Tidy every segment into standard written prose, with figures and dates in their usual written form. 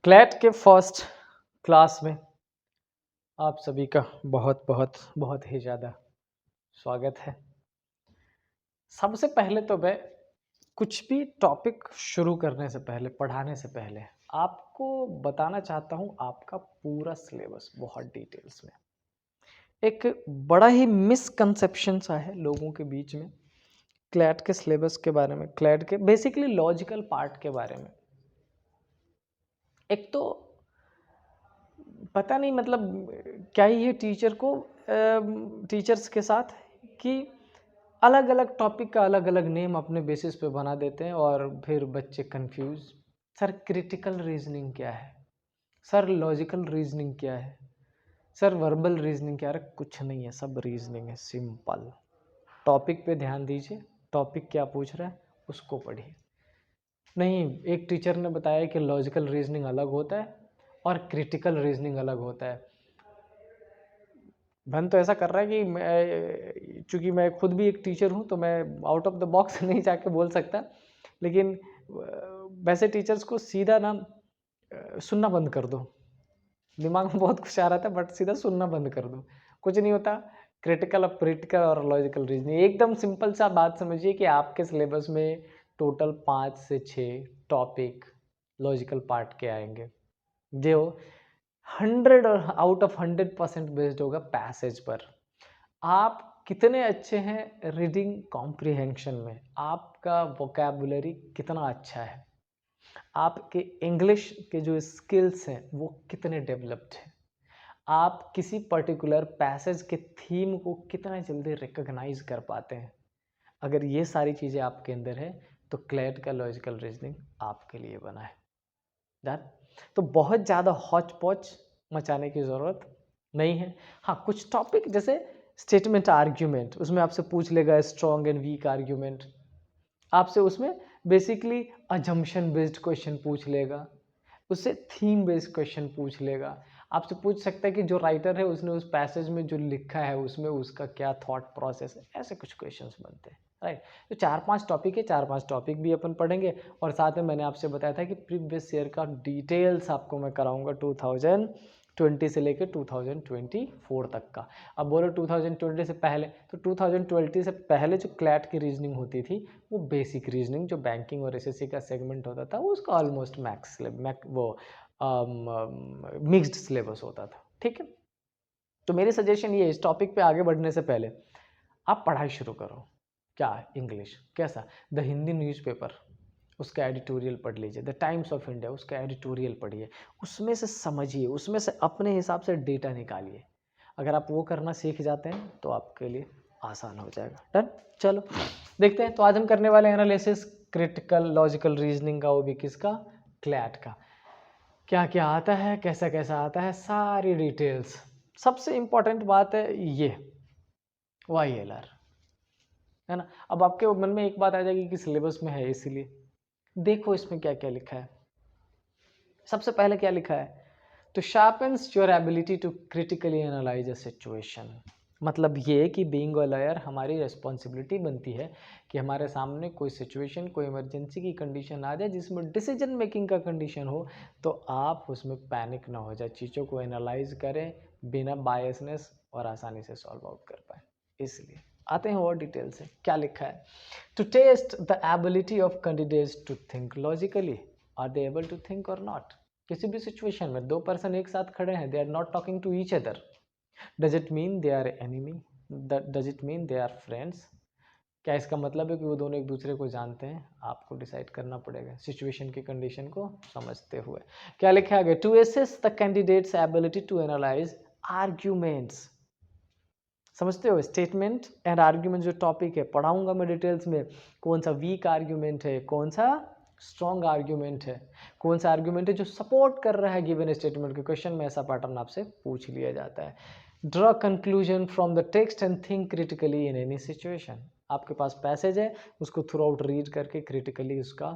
CLAT के first class में आप सभी का बहुत बहुत बहुत ही ज़्यादा स्वागत है। सबसे पहले तो मैं कुछ भी टॉपिक शुरू करने से पहले, पढ़ाने से पहले आपको बताना चाहता हूँ आपका पूरा सिलेबस बहुत डिटेल्स में। एक बड़ा ही मिसकंसेप्शन सा है लोगों के बीच में क्लैट के सिलेबस के बारे में, क्लैट के बेसिकली लॉजिकल पार्ट के बारे में। एक तो पता नहीं मतलब क्या ही है टीचर्स के साथ कि अलग अलग टॉपिक का अलग अलग नेम अपने बेसिस पे बना देते हैं और फिर बच्चे कंफ्यूज। सर क्रिटिकल रीजनिंग क्या है, सर लॉजिकल रीजनिंग क्या है, सर वर्बल रीजनिंग क्या है? कुछ नहीं है, सब रीजनिंग है, सिंपल। टॉपिक पे ध्यान दीजिए, टॉपिक क्या पूछ रहा है उसको पढ़िए। नहीं, एक टीचर ने बताया कि लॉजिकल रीजनिंग अलग होता है और क्रिटिकल रीजनिंग अलग होता है। मन तो ऐसा कर रहा है कि मैं, चूंकि मैं खुद भी एक टीचर हूँ तो मैं आउट ऑफ द बॉक्स नहीं जाके बोल सकता, लेकिन वैसे टीचर्स को सीधा ना सुनना बंद कर दो। दिमाग में बहुत कुछ आ रहा था बट सीधा सुनना बंद कर दो, कुछ नहीं होता। क्रिटिकल और क्रिटिकल और लॉजिकल रीजनिंग एकदम सिंपल सा बात समझिए कि आपके सिलेबस में टोटल 5 से 6 टॉपिक लॉजिकल पार्ट के आएंगे जो 100 आउट ऑफ 100% बेस्ड होगा पैसेज पर। आप कितने अच्छे हैं रीडिंग कॉम्प्रिहेंशन में, आपका वोकैबुलरी कितना अच्छा है, आपके इंग्लिश के जो स्किल्स हैं वो कितने डेवलप्ड हैं, आप किसी पर्टिकुलर पैसेज के थीम को कितना जल्दी रिकॉग्नाइज कर पाते हैं। अगर ये सारी चीज़ें आपके अंदर है तो क्लैट का लॉजिकल रीजनिंग आपके लिए बना है। डन। तो बहुत ज़्यादा हौच पौच मचाने की ज़रूरत नहीं है। हाँ, कुछ टॉपिक जैसे स्टेटमेंट आर्ग्यूमेंट, उसमें आपसे पूछ लेगा स्ट्रॉन्ग एंड वीक आर्ग्यूमेंट, आपसे उसमें बेसिकली अजम्पशन बेस्ड क्वेश्चन पूछ लेगा, उससे थीम बेस्ड क्वेश्चन पूछ लेगा। आपसे पूछ सकता है कि जो राइटर है उसने उस पैसेज में जो लिखा है उसमें उसका क्या थॉट प्रोसेस है, ऐसे कुछ क्वेश्चंस बनते हैं। राइट, तो 4-5 टॉपिक है, 4-5 टॉपिक भी अपन पढ़ेंगे और साथ में मैंने आपसे बताया था कि प्रीवियस ईयर का डिटेल्स आपको मैं कराऊंगा 2020 से लेकर 2024 तक का। अब बोलो 2020 से पहले, तो 2020 से पहले जो क्लैट की रीजनिंग होती थी वो बेसिक रीजनिंग जो बैंकिंग और एसएससी का सेगमेंट होता था उसका ऑलमोस्ट वो मिक्स्ड सिलेबस होता था। ठीक है, तो मेरी सजेशन ये, इस टॉपिक पे आगे बढ़ने से पहले आप पढ़ाई शुरू करो। क्या इंग्लिश कैसा, द हिंदी न्यूज़पेपर उसका एडिटोरियल पढ़ लीजिए, द टाइम्स ऑफ इंडिया उसका एडिटोरियल पढ़िए, उसमें से समझिए, उसमें से अपने हिसाब से डेटा निकालिए। अगर आप वो करना सीख जाते हैं तो आपके लिए आसान हो जाएगा। डन। चलो देखते हैं, तो आज हम करने वाले एनालिसिस क्रिटिकल लॉजिकल रीजनिंग का, वो भी किसका, क्लैट का। क्या क्या आता है, कैसा कैसा आता है, सारी डिटेल्स। सबसे इंपॉर्टेंट बात है ये YLR, है ना। अब आपके मन में एक बात आ जाएगी कि सिलेबस में है इसीलिए, देखो इसमें क्या क्या लिखा है। सबसे पहले क्या लिखा है, तो sharpens your ability to critically analyse a situation. मतलब ये कि बीइंग अ लॉयर हमारी रिस्पॉन्सिबिलिटी बनती है कि हमारे सामने कोई सिचुएशन, कोई इमरजेंसी की कंडीशन आ जाए जिसमें डिसीजन मेकिंग का कंडीशन हो, तो आप उसमें पैनिक ना हो जाए, चीज़ों को एनालाइज करें बिना बायसनेस और आसानी से सॉल्व आउट कर पाए। इसलिए आते हैं और डिटेल से क्या लिखा है। To test the ability of candidates to think logically, are they able to think और नॉट। किसी भी सिचुएशन में दो पर्सन एक साथ खड़े हैं, they are not talking to each other, does it mean they are enemy, does it mean they are friends. क्या इसका मतलब है कि वो दोनों एक दूसरे को जानते हैं? आपको डिसाइड करना पड़ेगा सिचुएशन की कंडीशन को समझते हुए। क्या लिखा है, to assess the candidates ability to analyse arguments. समझते हो, स्टेटमेंट एंड आर्ग्यूमेंट जो टॉपिक है पढ़ाऊंगा मैं डिटेल्स में, कौन सा वीक आर्ग्यूमेंट है, कौन सा स्ट्रॉन्ग आर्ग्यूमेंट है, कौन सा आर्ग्यूमेंट है जो सपोर्ट कर रहा है गिवन स्टेटमेंट के। क्वेश्चन में ऐसा पैटर्न आपसे पूछ लिया जाता है। Draw conclusion from the text and think critically in any situation. आपके पास पैसेज है, उसको थ्रू आउट रीड करके क्रिटिकली उसका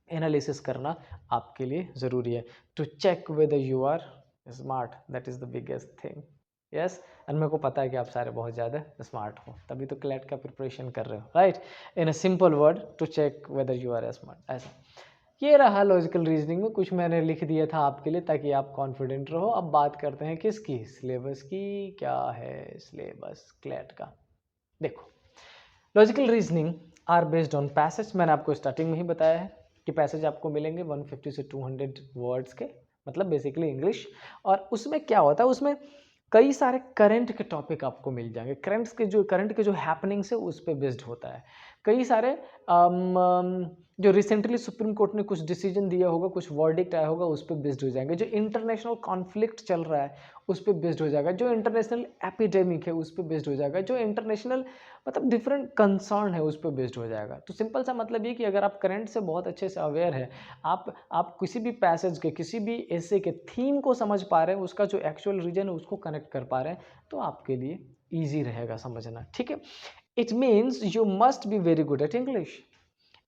एनालिसिस करना आपके लिए ज़रूरी है। To check whether you are smart, that is the biggest thing. Yes, और मेरे को पता है कि आप सारे बहुत ज़्यादा स्मार्ट हो, तभी तो क्लैट का प्रिपरेशन कर रहे हो, right. In a simple word, to check whether you are smart, ऐसा। ये रहा लॉजिकल रीजनिंग में कुछ मैंने लिख दिया था आपके लिए ताकि आप कॉन्फिडेंट रहो। अब बात करते हैं किसकी, सिलेबस की। क्या है सिलेबस क्लैट का? देखो, logical reasoning are based on passage. मैंने आपको स्टार्टिंग में ही बताया है कि पैसेज आपको मिलेंगे 150 से 200 वर्ड्स के, मतलब बेसिकली इंग्लिश। और उसमें क्या होता है, उसमें कई सारे करंट के टॉपिक आपको मिल जाएंगे। करंट के जो हैपनिंग्स है उस पर बेस्ड होता है। कई सारे जो रिसेंटली सुप्रीम कोर्ट ने कुछ डिसीजन दिया होगा, कुछ वर्डिक्ट आया होगा, उस पर बेस्ड हो जाएंगे। जो इंटरनेशनल कॉन्फ्लिक्ट चल रहा है उस पर बेस्ड हो जाएगा। जो इंटरनेशनल एपिडेमिक है उस पर बेस्ड हो जाएगा। जो इंटरनेशनल मतलब डिफरेंट कंसर्न है उस पर बेस्ड हो जाएगा। तो सिंपल सा मतलब ये कि अगर आप करंट से बहुत अच्छे से अवेयर है, आप किसी भी पैसेज के, किसी भी एसे के थीम को समझ पा रहे हैं, उसका जो एक्चुअल रीजन है उसको कनेक्ट कर पा रहे हैं, तो आपके लिए ईजी रहेगा समझना। ठीक है, it means you must be very good at English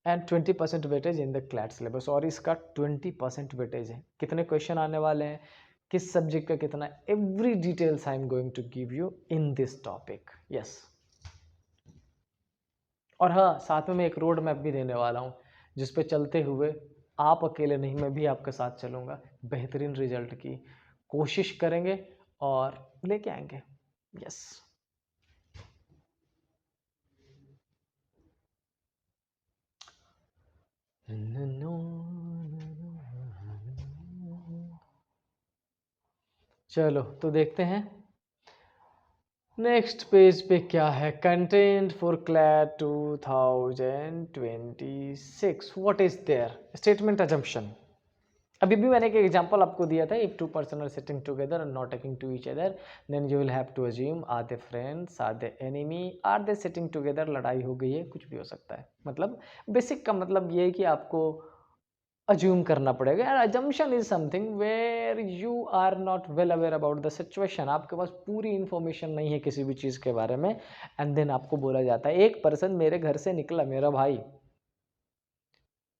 and 20% weightage in the CLAT syllabus. और इसका 20% वेटेज है। कितने क्वेश्चन आने वाले हैं, किस सब्जेक्ट का कितना, every details I am going to give you in this topic. Yes, और हाँ, साथ में मैं एक रोड मैप भी देने वाला हूँ जिस पे चलते हुए आप अकेले नहीं, मैं भी आपके साथ चलूँगा, बेहतरीन रिजल्ट की कोशिश करेंगे और लेके आएंगे। यस, चलो तो देखते हैं नेक्स्ट पेज पे क्या है। Content for CLAT 2026, what is there? Statement assumption. अभी भी मैंने एक एग्जांपल आपको दिया था, if two person are sitting together and not talking to each other then you will have to assume are they friends, are they enemy, are they sitting together. लड़ाई हो गई है, कुछ भी हो सकता है। मतलब बेसिक का मतलब ये है कि आपको अज्यूम करना पड़ेगा। And assumption is something where you are not well aware about the situation. आपके पास पूरी इंफॉर्मेशन नहीं है किसी भी चीज़ के बारे में, एंड देन आपको बोला जाता है एक पर्सन मेरे घर से निकला, मेरा भाई,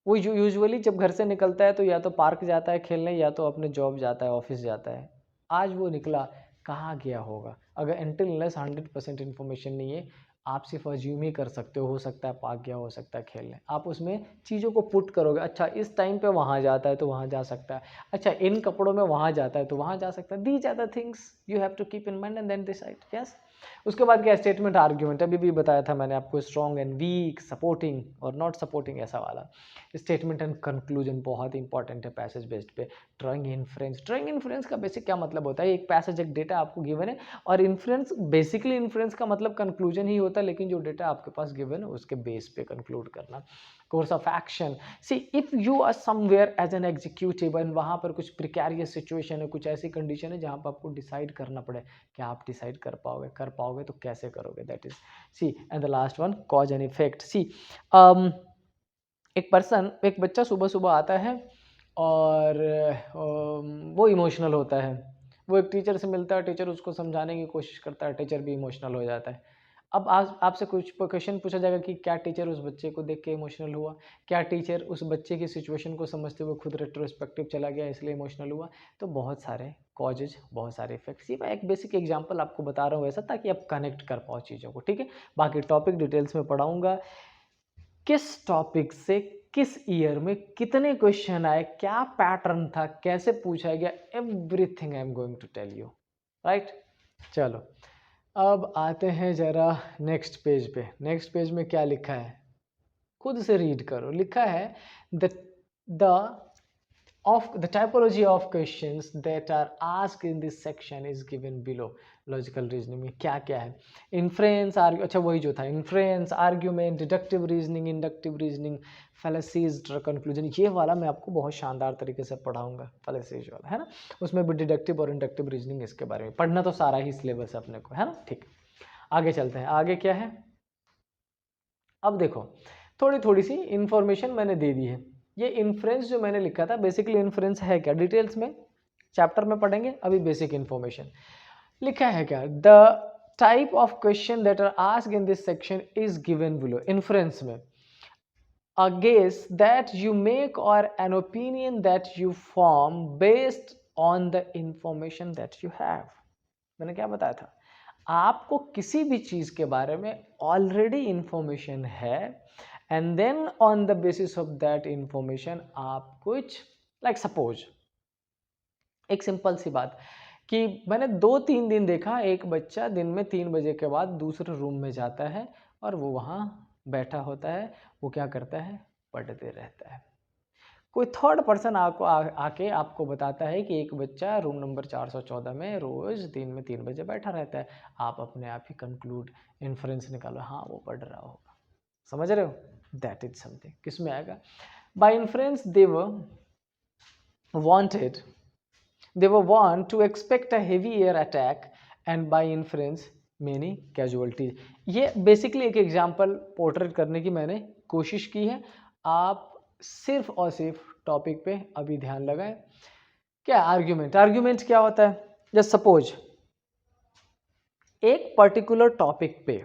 वो यूजुअली जब घर से निकलता है तो या तो पार्क जाता है खेलने, या तो अपने जॉब जाता है, ऑफिस जाता है। आज वो निकला, कहाँ गया होगा? अगर अनटिल अनलेस 100% इन्फॉर्मेशन नहीं है, आप सिर्फ अज्यूम ही कर सकते हो सकता है पार्क गया, हो सकता है खेलने। आप उसमें चीज़ों को पुट करोगे, अच्छा इस टाइम पे वहाँ जाता है तो वहाँ जा सकता है, अच्छा इन कपड़ों में वहाँ जाता है तो वहाँ जा सकता है। These are the things you have to keep in mind and then decide. Yes, उसके बाद क्या, स्टेटमेंट आर्ग्यूमेंट। अभी भी बताया था मैंने आपको, स्ट्रॉन्ग एंड वीक, सपोर्टिंग और नॉट सपोर्टिंग, ऐसा वाला। स्टेटमेंट एंड कंक्लूजन बहुत इंपॉर्टेंट है पैसेज बेस्ड पे। ड्राइंग इन्फ्रेंस, ड्राइंग इन्फ्रेंस का बेसिक क्या मतलब होता है, एक पैसेज, एक डेटा आपको गिवन है, और इन्फ्रेंस बेसिकली इन्फ्रेंस का मतलब कंक्लूजन ही होता है, लेकिन जो डेटा आपके पास गिवन है उसके बेस पे कंक्लूड करना। Course of action, see if you are somewhere as an executive and वहाँ पर कुछ प्रिकैरियस सिचुएशन है, कुछ ऐसी कंडीशन है जहाँ पर आपको डिसाइड करना पड़े, क्या आप डिसाइड कर पाओगे तो कैसे करोगे, that is C. And the last one, cause and effect. See एक बच्चा सुबह सुबह आता है और वो इमोशनल होता है। वो एक टीचर से मिलता है, टीचर उसको समझाने की कोशिश करता है, टीचर भी इमोशनल हो जाता है। अब आपसे कुछ क्वेश्चन पूछा जाएगा कि क्या टीचर उस बच्चे को देख के इमोशनल हुआ, क्या टीचर उस बच्चे की सिचुएशन को समझते हुए खुद रेट्रोस्पेक्टिव चला गया इसलिए इमोशनल हुआ। तो बहुत सारे कॉजेज, बहुत सारे इफेक्ट्स। ये मैं एक बेसिक एग्जांपल आपको बता रहा हूँ ऐसा, ताकि आप कनेक्ट कर पाओ चीज़ों को। ठीक है, बाकी टॉपिक डिटेल्स में पढ़ाऊँगा, किस टॉपिक से किस ईयर में कितने क्वेश्चन आए, क्या पैटर्न था, कैसे पूछा गया, everything I am going to tell you, right. चलो अब आते हैं जरा नेक्स्ट पेज पे। नेक्स्ट पेज में क्या लिखा है, खुद से रीड करो। लिखा है the the of the typology of questions that are asked in this section is given below। Logical reasoning में क्या क्या है, इन्फ्रेंस, अच्छा वही जो था, inference, argument, deductive reasoning, inductive reasoning, फैलेसीज, conclusion. ये वाला मैं आपको बहुत शानदार तरीके से पढ़ाऊंगा, फैलेसीज वाला है ना। उसमें भी डिडक्टिव और इंडक्टिव रीजनिंग, इसके बारे में पढ़ना तो सारा ही सिलेबस है अपने को, है ना। ठीक, आगे चलते हैं। आगे क्या है, अब देखो थोड़ी थोड़ी सी इंफॉर्मेशन मैंने दे दी है। ये इन्फ्रेंस जो मैंने लिखा था, बेसिकली इन्फ्रेंस है क्या, डिटेल्स में चैप्टर में पढ़ेंगे, अभी बेसिक इन्फॉर्मेशन लिखा है क्या। The type of question that are asked in this section is given below. Inference में a guess that you make or an opinion that you form based on the information that you have। मैंने क्या बताया था, आपको किसी भी चीज के बारे में ऑलरेडी इंफॉर्मेशन है and then on the basis of that information आप कुछ लाइक सपोज एक सिंपल सी बात कि मैंने 2-3 दिन देखा एक बच्चा दिन में 3 बजे के बाद दूसरे रूम में जाता है और वो वहाँ बैठा होता है, वो क्या करता है, पढ़ते रहता है। कोई थर्ड पर्सन आके आपको बताता है कि एक बच्चा रूम नंबर 414 में रोज दिन में 3 बजे बैठा रहता है। आप अपने आप ही कंक्लूड इन्फ्रेंस निकालो, हाँ वो पढ़ रहा होगा। समझ रहे हो? That is something. किस में आएगा? By inference they were want to expect a heavy air attack and by inference many casualties। ये बेसिकली एक एग्जांपल पोर्ट्रेट करने की मैंने कोशिश की है। आप सिर्फ और सिर्फ टॉपिक पे अभी ध्यान लगाएं। क्या आर्ग्यूमेंट क्या होता है? जस्ट सपोज एक पर्टिकुलर टॉपिक पे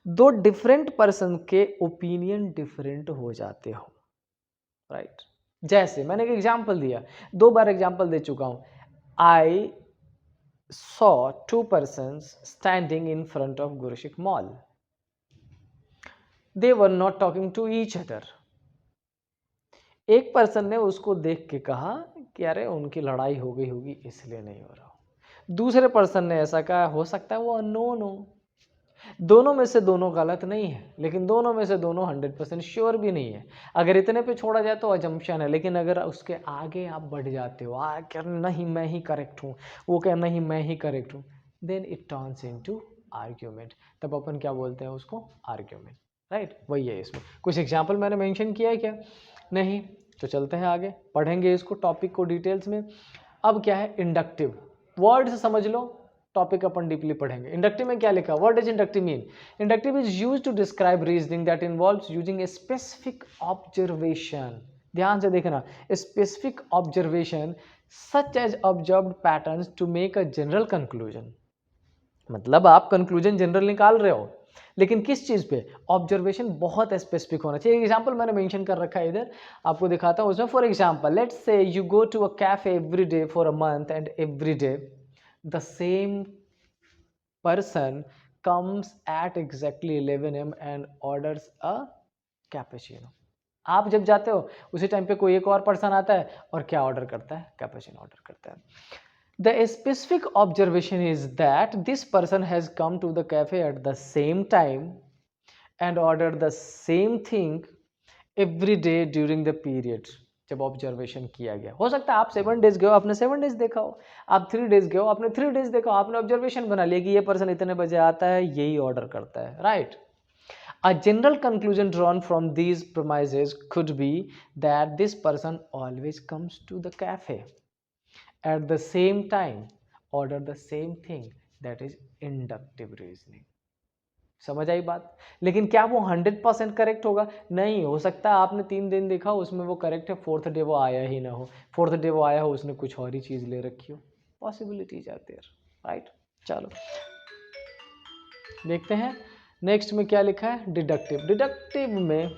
दो डिफरेंट पर्सन के ओपिनियन डिफरेंट हो जाते हो, राइट? जैसे मैंने एक एग्जांपल दिया, 2 बार एग्जांपल दे चुका हूं। आई saw 2 persons standing in front of Gurushik Mall. They were not talking to each other. एक पर्सन ने उसको देख के कहा कि अरे उनकी लड़ाई हो गई होगी इसलिए नहीं हो रहा। दूसरे पर्सन ने ऐसा कहा, हो सकता है वो अननोन हो। दोनों में से दोनों गलत नहीं है, लेकिन दोनों में से दोनों 100% श्योर भी नहीं है। अगर इतने पे छोड़ा जाए तो अजम्पशन है, लेकिन अगर उसके आगे आप बढ़ जाते हो, क्या नहीं मैं ही करेक्ट हूँ, वो क्या नहीं मैं ही करेक्ट हूँ, then it turns into argument. तब अपन क्या बोलते हैं उसको? Argument, right? वही है। इसमें कुछ एग्जाम्पल मैंने मेंशन किया है क्या? नहीं। तो चलते हैं आगे, पढ़ेंगे इसको टॉपिक को डिटेल्स में। अब क्या है इंडक्टिव? वर्ड से समझ लो, टॉपिक अपन डीपली पढ़ेंगे। इंडक्टिव में क्या लिखा? What does inductive mean? Inductive is used to describe reasoning that involves using a specific observation. ध्यान से देखना, specific observation such as observed patterns to make a general conclusion. मतलब आप कंक्लूजन जनरल निकाल रहे हो, लेकिन किस चीज पे? ऑब्जर्वेशन बहुत स्पेसिफिक होना चाहिए। एग्जांपल मैंने मेंशन कर रखा है इधर, आपको दिखाता हूं उसमें। For example let's say you go to a cafe every day for a month and every day the same person comes at exactly 11 AM and orders a cappuccino। आप जब जाते हो उसी टाइम पे कोई एक और पर्सन आता है और क्या ऑर्डर करता है? कैपुचिनो ऑर्डर करता है। The specific observation is that this person has come to the cafe at the same time and ordered the same thing every day during the period। जब ऑब्जर्वेशन किया गया, हो सकता है आप 7 डेज गए हो, आपने 7 डेज देखा हो, आप 3 डेज गए हो, आपने 3 डेज देखा हो, आपने ऑब्जर्वेशन बना लिया कि ये पर्सन इतने बजे आता है, यही ऑर्डर करता है, right? A general conclusion drawn from these premises could be that this person always comes to the cafe at the same time, order the same thing। that is inductive reasoning। समझ आई बात? लेकिन क्या वो 100% correct होगा? नहीं। हो सकता है आपने 3 दिन देखा, उसमें वो करेक्ट है, 4th डे वो आया ही ना हो, 4th डे वो आया हो, उसने कुछ और ही चीज़ ले रखी हो। Possibilities are there, right? चलो देखते हैं नेक्स्ट में क्या लिखा है। डिडक्टिव में